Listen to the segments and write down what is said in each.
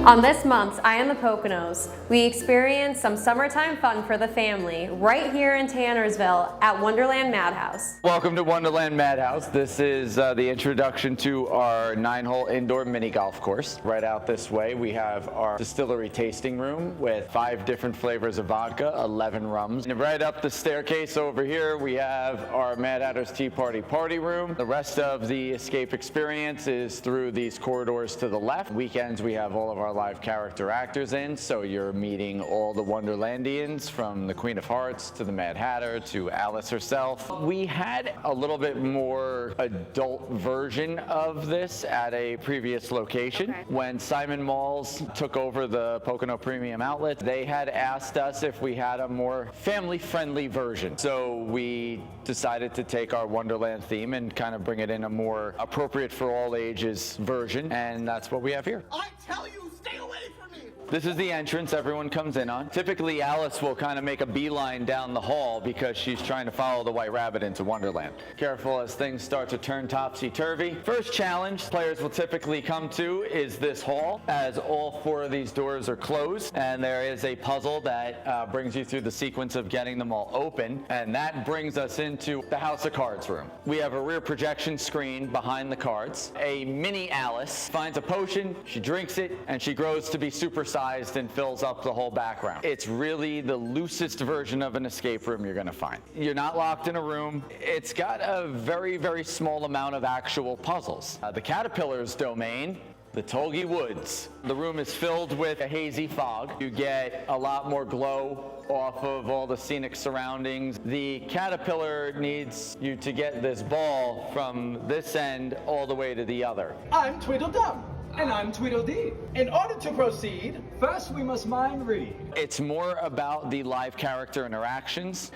On this month's Eye on the Poconos, we experience some summertime fun for the family right here in Tannersville at Wonderland Madhouse. Welcome to Wonderland Madhouse. This is the introduction to our 9-hole indoor mini golf course. Right out this way we have our distillery tasting room with 5 different flavors of vodka, 11 rums. And right up the staircase over here we have our Mad Hatter's Tea party room. The rest of the escape experience is through these corridors to the left. Weekends we have all of our live character actors in, so you're meeting all the Wonderlandians from the Queen of Hearts to the Mad Hatter to Alice herself. We had a little bit more adult version of this at a previous location. Okay. When Simon Malls took over the Pocono Premium Outlet, they had asked us if we had a more family-friendly version. So we decided to take our Wonderland theme and kind of bring it in a more appropriate for all ages version, and that's what we have here. I tell you, stay away from me! This is the entrance everyone comes in on. Typically, Alice will kind of make a beeline down the hall because she's trying to follow the White Rabbit into Wonderland. Careful as things start to turn topsy-turvy. First challenge players will typically come to is this hall, as all 4 of these doors are closed, and there is a puzzle that brings you through the sequence of getting them all open, and that brings us into the House of Cards room. We have a rear projection screen behind the cards. A mini Alice finds a potion, she drinks it, and she grows to be supersized and fills up the whole background. It's really the loosest version of an escape room you're going to find. You're not locked in a room. It's got a very, very small amount of actual puzzles. The Caterpillar's domain, the Tolgi Woods. The room is filled with a hazy fog. You get a lot more glow off of all the scenic surroundings. The Caterpillar needs you to get this ball from this end all the way to the other. I'm Tweedledum. And I'm Tweedledee. In order to proceed, first we must mind read. It's more about the live character interactions.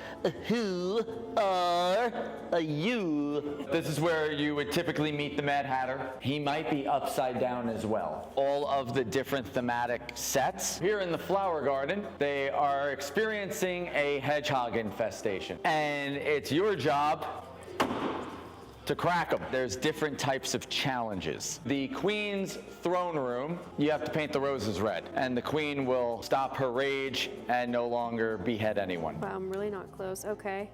Who are you? This is where you would typically meet the Mad Hatter. He might be upside down as well. All of the different thematic sets. Here in the flower garden, they are experiencing a hedgehog infestation. And it's your job to crack them. There's different types of challenges. The Queen's throne room, you have to paint the roses red, and the Queen will stop her rage and no longer behead anyone. Wow, I'm really not close. Okay.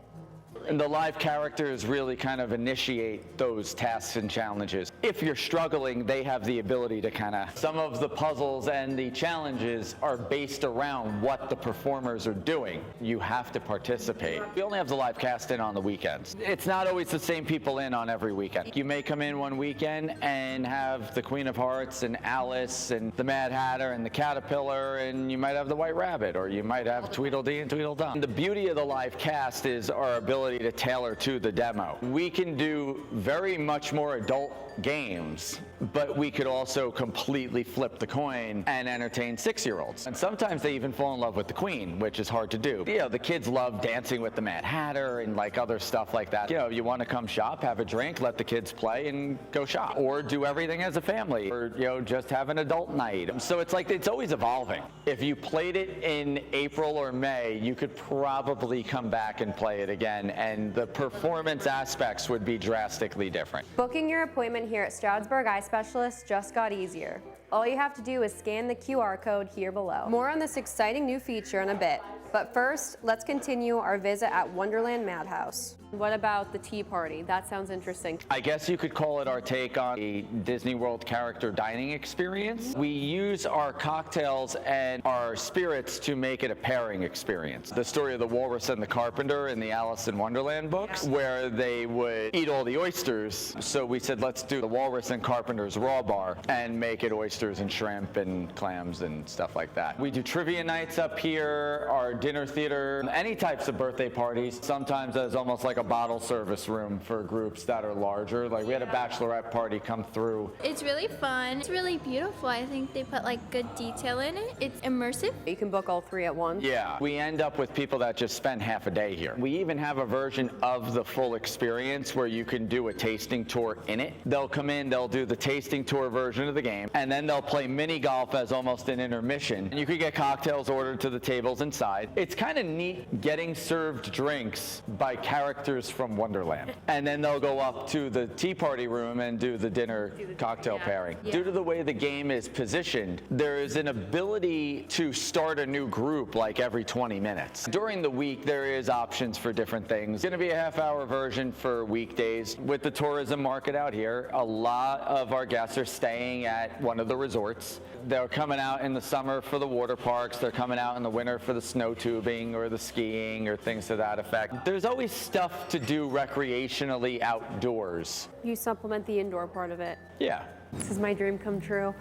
And the live characters really kind of initiate those tasks and challenges. If you're struggling, they have the ability to some of the puzzles and the challenges are based around what the performers are doing. You have to participate. We only have the live cast in on the weekends. It's not always the same people in on every weekend. You may come in one weekend and have the Queen of Hearts and Alice and the Mad Hatter and the Caterpillar, and you might have the White Rabbit, or you might have Tweedledee and Tweedledum. The beauty of the live cast is our ability to tailor to the demo. We can do very much more adult games, but we could also completely flip the coin and entertain 6-year-olds. And sometimes they even fall in love with the Queen, which is hard to do. You know, the kids love dancing with the Mad Hatter and like other stuff like that. You know, you want to come shop, have a drink, let the kids play and go shop, or do everything as a family, or just have an adult night. So it's like, it's always evolving. If you played it in April or May, you could probably come back and play it again, and the performance aspects would be drastically different. Booking your appointment here at Stroudsburg Eye Specialist just got easier. All you have to do is scan the QR code here below. More on this exciting new feature in a bit. But first, let's continue our visit at Wonderland Madhouse. What about the tea party? That sounds interesting. I guess you could call it our take on a Disney World character dining experience. We use our cocktails and our spirits to make it a pairing experience. The story of the Walrus and the Carpenter in the Alice in Wonderland books, where they would eat all the oysters. So we said, let's do the Walrus and Carpenter's Raw Bar and make it oysters and shrimp and clams and stuff like that. We do trivia nights up here, our dinner theater, any types of birthday parties. Sometimes there's almost like a bottle service room for groups that are larger. Like we had a bachelorette party come through. It's really fun. It's really beautiful. I think they put like good detail in it. It's immersive. You can book all 3 at once. Yeah, we end up with people that just spend half a day here. We even have a version of the full experience where you can do a tasting tour in it. They'll come in, they'll do the tasting tour version of the game, and then they'll play mini golf as almost an intermission. And you could get cocktails ordered to the tables inside. It's kind of neat getting served drinks by characters from Wonderland. And then they'll go up to the tea party room and do the dinner cocktail pairing. Yeah. Due to the way the game is positioned, there is an ability to start a new group like every 20 minutes. During the week, there is options for different things. It's going to be a half-hour version for weekdays. With the tourism market out here, a lot of our guests are staying at one of the resorts. They're coming out in the summer for the water parks. They're coming out in the winter for the snow tubing or the skiing or things to that effect. There's always stuff to do recreationally outdoors. You supplement the indoor part of it. Yeah. This is my dream come true.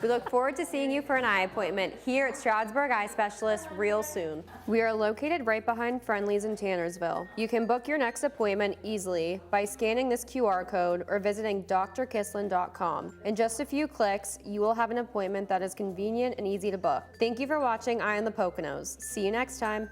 We look forward to seeing you for an eye appointment here at Stroudsburg Eye Specialist real soon. We are located right behind Friendly's in Tannersville. You can book your next appointment easily by scanning this QR code or visiting drkislin.com. In just a few clicks, you will have an appointment that is convenient and easy to book. Thank you for watching Eye on the Poconos. See you next time.